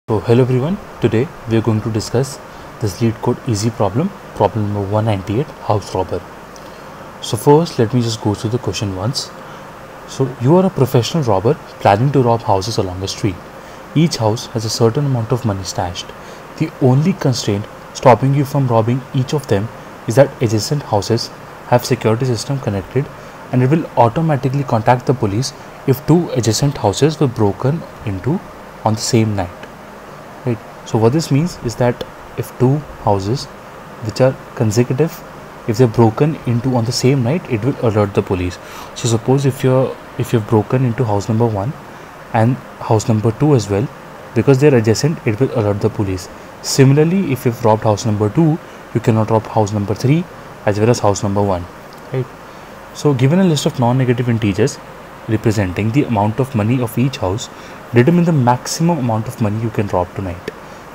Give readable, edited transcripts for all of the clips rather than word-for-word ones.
So hello everyone, today we are going to discuss this lead code easy problem number 198, house robber. So first let me just go through the question once. So you are a professional robber planning to rob houses along a street. Each house has a certain amount of money stashed. The only constraint stopping you from robbing each of them is that adjacent houses have security system connected and it will automatically contact the police if two adjacent houses were broken into on the same night. Right. So what this means is that if two houses which are consecutive, if they're broken into on the same night, it will alert the police. So suppose if you've broken into house number 1 and house number 2 as well, because they're adjacent, it will alert the police. Similarly, if you've robbed house number 2, you cannot rob house number 3 as well as house number 1. Right. So given a list of non-negative integers representing the amount of money of each house, determine the maximum amount of money you can rob tonight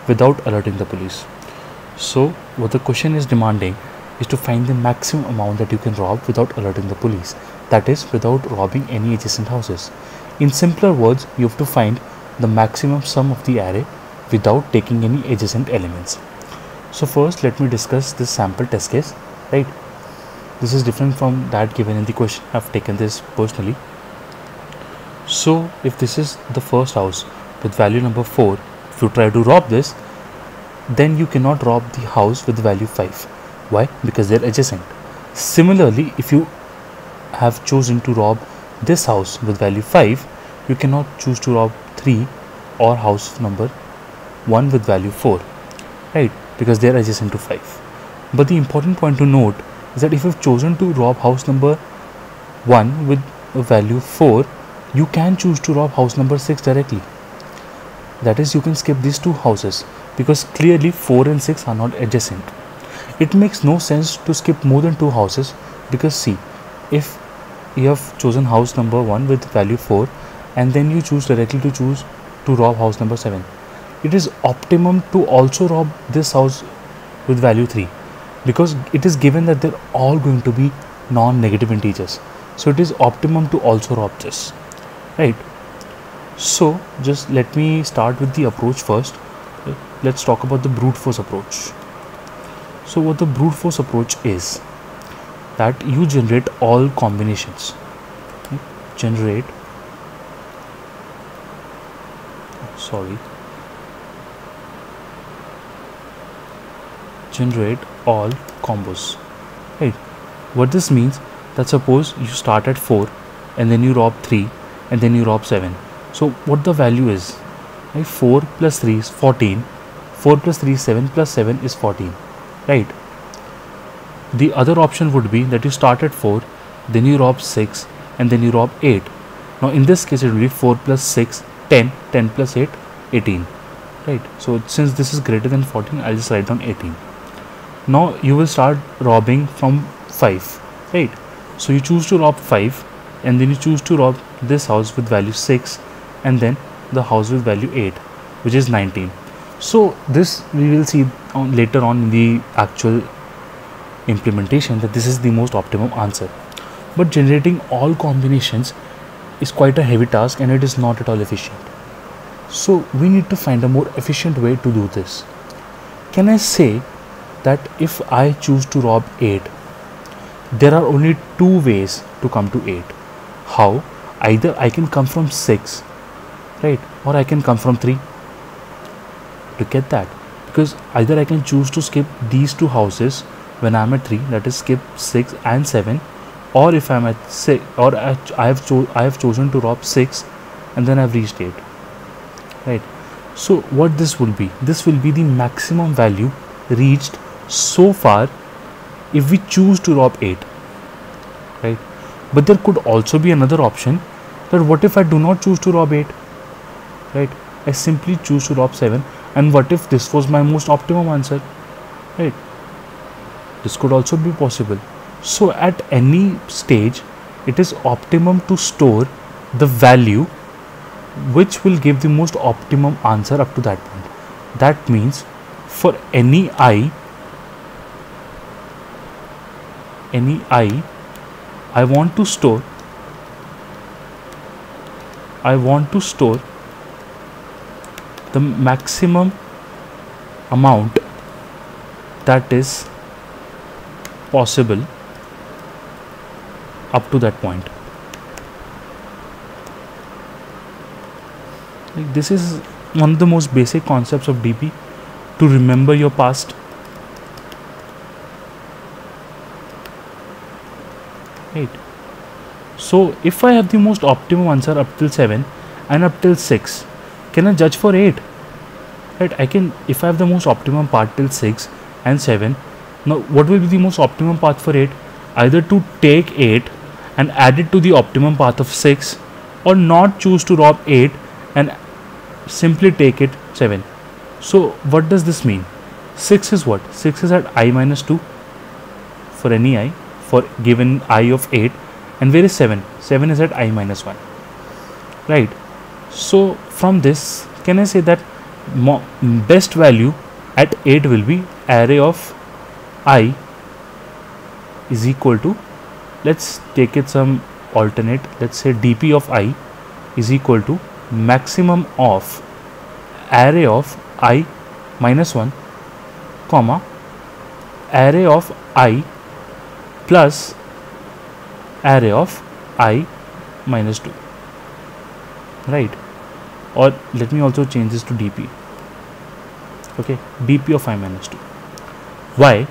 without alerting the police. So what the question is demanding is to find the maximum amount that you can rob without alerting the police, that is without robbing any adjacent houses. In simpler words, you have to find the maximum sum of the array without taking any adjacent elements. So first let me discuss this sample test case. Right, this is different from that given in the question. I've taken this personally. So if this is the first house with value number 4, if you try to rob this, then you cannot rob the house with value 5. Why? Because they're adjacent. Similarly, if you have chosen to rob this house with value 5, you cannot choose to rob 3 or house number 1 with value 4, right? Because they're adjacent to 5. But the important point to note is that if you've chosen to rob house number 1 with a value 4, you can choose to rob house number 6 directly. That is, you can skip these two houses because clearly 4 and 6 are not adjacent. It makes no sense to skip more than two houses because see, if you have chosen house number 1 with value 4 and then you choose directly to rob house number 7, it is optimum to also rob this house with value 3 because it is given that they're all going to be non-negative integers. So it is optimum to also rob this. Right. So just let me start with the approach first. Let's talk about the brute force approach. So what the brute force approach is that you generate all combinations. Generate all combos. Right. What this means that suppose you start at 4 and then you rob 3 and then you rob 7. So what the value is, right? 4 plus 3 is 14, 4 plus 3 is 7 plus 7 is 14, right? The other option would be that you start at 4, then you rob 6 and then you rob 8. Now in this case it will be 4 plus 6, 10, 10 plus 8, 18, right? So since this is greater than 14, I'll just write down 18. Now you will start robbing from 5, right? So you choose to rob 5 and then you choose to rob this house with value 6 and then the house with value 8, which is 19. So this we will see later on in the actual implementation that this is the most optimum answer. But generating all combinations is quite a heavy task and it is not at all efficient. So we need to find a more efficient way to do this. Can I say that if I choose to rob 8, there are only two ways to come to 8. How? Either I can come from 6, right, or I can come from 3. Look at that, because either I can choose to skip these two houses when I am at 3, that is skip 6 and 7, or if I am at 6, or I have chosen to rob 6 and then I have reached 8, right? So what this will be? This will be the maximum value reached so far if we choose to rob 8, right? But there could also be another option, that what if I do not choose to rob 8, right? I simply choose to rob 7, and what if this was my most optimum answer, right? This could also be possible. So at any stage it is optimum to store the value which will give the most optimum answer up to that point. That means for any I I want to store the maximum amount that is possible up to that point. Like, this is one of the most basic concepts of DP, to remember your past. Right. So if I have the most optimum answer up till 7 and up till 6, can I judge for 8? Right, I can, if I have the most optimum path till 6 and 7, now what will be the most optimum path for 8? Either to take 8 and add it to the optimum path of 6, or not choose to rob 8 and simply take it 7. So what does this mean? 6 is what? 6 is at I minus 2 for any I, for given I of 8, and where is 7? 7 is at I minus 1. Right. So from this, can I say that best value at 8 will be array of I is equal to, let's take it some alternate, let's say dp of I is equal to maximum of array of I minus 1 comma array of I plus array of I minus 2. Right. Or let me also change this to dp. Okay, dp of I minus 2. Why?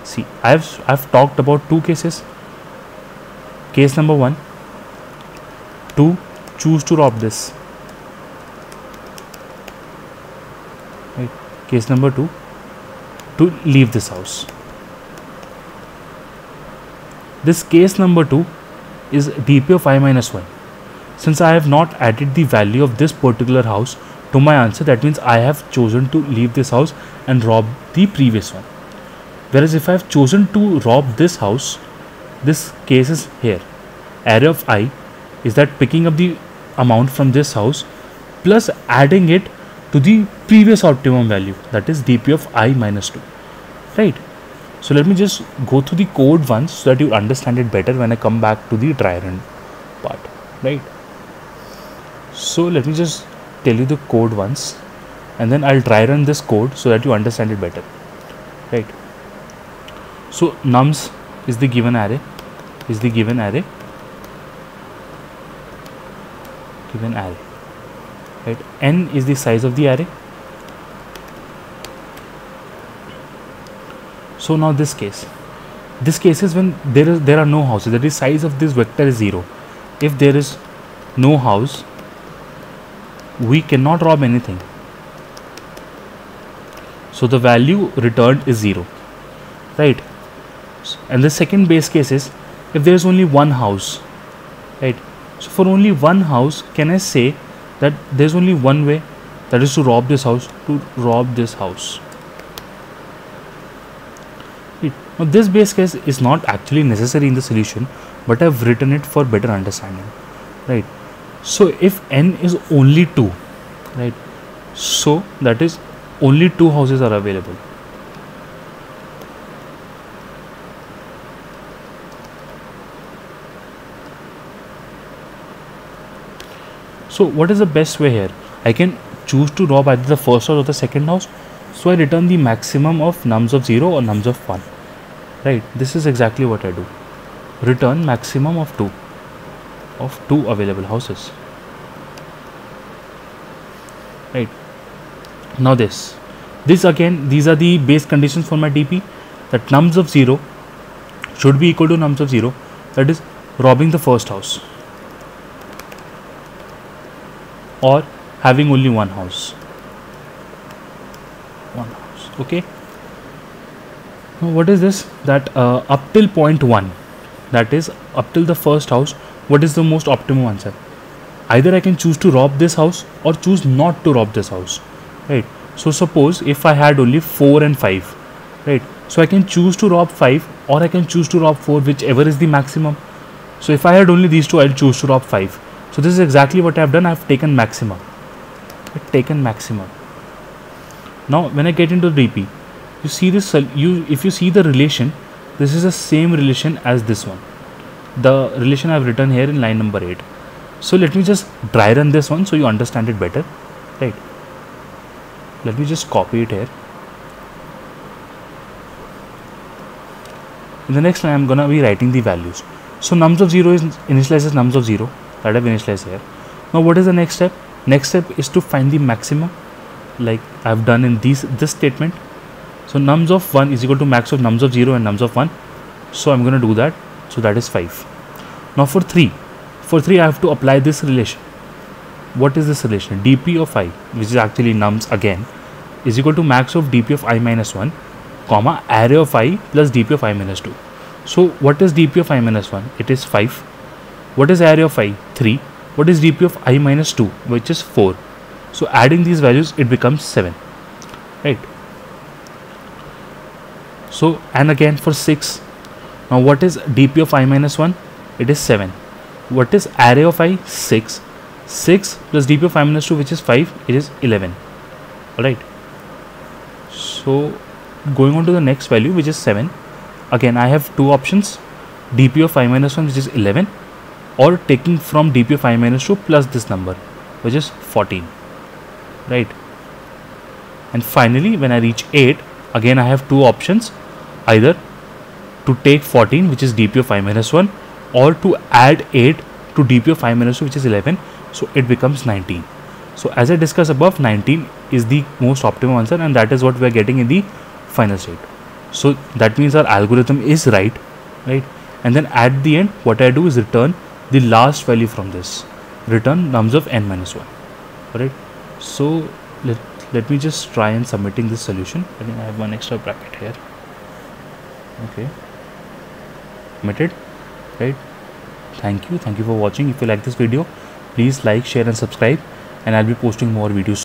See, I've talked about two cases. Case number 1, to choose to rob this. Right. Case number 2, to leave this house. This case number 2 is dp of I minus 1. Since I have not added the value of this particular house to my answer, that means I have chosen to leave this house and rob the previous one. Whereas if I have chosen to rob this house, this case is here. Array of I is that picking up the amount from this house plus adding it to the previous optimum value, that is dp of I minus 2. Right. So let me just go through the code once so that you understand it better when I come back to the dry run part. Right. So let me just tell you the code once, and then I'll dry run this code so that you understand it better. Right. So nums is the given array, right. N is the size of the array. So now this case is when there are no houses, that is size of this vector is 0. If there is no house, we cannot rob anything, so the value returned is 0. Right. And the second base case is if there is only one house. Right. So for only one house, can I say that there is only one way, that is to rob this house, Right. Now this base case is not actually necessary in the solution, but I have written it for better understanding. Right. So if n is only 2, right, so that is only 2 houses are available. So what is the best way here? I can choose to rob either the first house or the second house, so I return the maximum of nums of 0 or nums of 1. Right. This is exactly what I do. Return maximum of 2 available houses. Right. Now this again, these are the base conditions for my DP, that nums of 0 should be equal to nums of 0, that is robbing the first house, or having only one house. Okay. Now what is this? That up till point 1, that is up till the first house, what is the most optimum answer? Either I can choose to rob this house or choose not to rob this house. Right. So suppose if I had only 4 and 5, right, so I can choose to rob 5 or I can choose to rob 4, whichever is the maximum. So if I had only these two, I'll choose to rob 5. So this is exactly what I have done. I have taken maximum. Now when I get into DP, you see this, if you see the relation, this is the same relation as this one, the relation I have written here in line number 8. So let me just dry run this one so you understand it better. Right. let me just copy it here. In the next line, I'm gonna be writing the values. So nums of 0 is initialized as nums of 0, that I've initialized here. Now what is the next step? Next step is to find the maximum, like I've done in this statement. So nums of 1 is equal to max of nums of 0 and nums of 1. So I'm gonna do that. So that is 5. Now for 3 I have to apply this relation. What is this relation? dp of I, which is actually nums again, is equal to max of dp of I minus 1, comma array of I plus dp of I minus 2. So what is dp of I minus 1? It is 5. What is array of I? 3. What is dp of I minus 2? Which is 4. So adding these values, it becomes 7, right? So, and again for 6, now what is dp of I minus 1? It is 7. What is array of I? 6. 6 plus dp of I minus 2, which is 5, it is 11. Alright. So going on to the next value, which is 7. Again, I have two options, dp of I minus 1, which is 11, or taking from dp of I minus 2 plus this number, which is 14. Right. And finally, when I reach 8, again I have two options, either to take 14, which is dp of I minus 1, or to add 8 to dp of I minus 2, which is 11. So it becomes 19. So as I discussed above, 19 is the most optimum answer, and that is what we are getting in the final state. So that means our algorithm is right? And then at the end, what I do is return the last value from this. Return nums of n minus 1. Alright. So let me just try and submitting this solution. I think I have one extra bracket here. Okay. Submitted. Right. Thank you for watching. If you like this video, please like, share and subscribe, and I'll be posting more videos.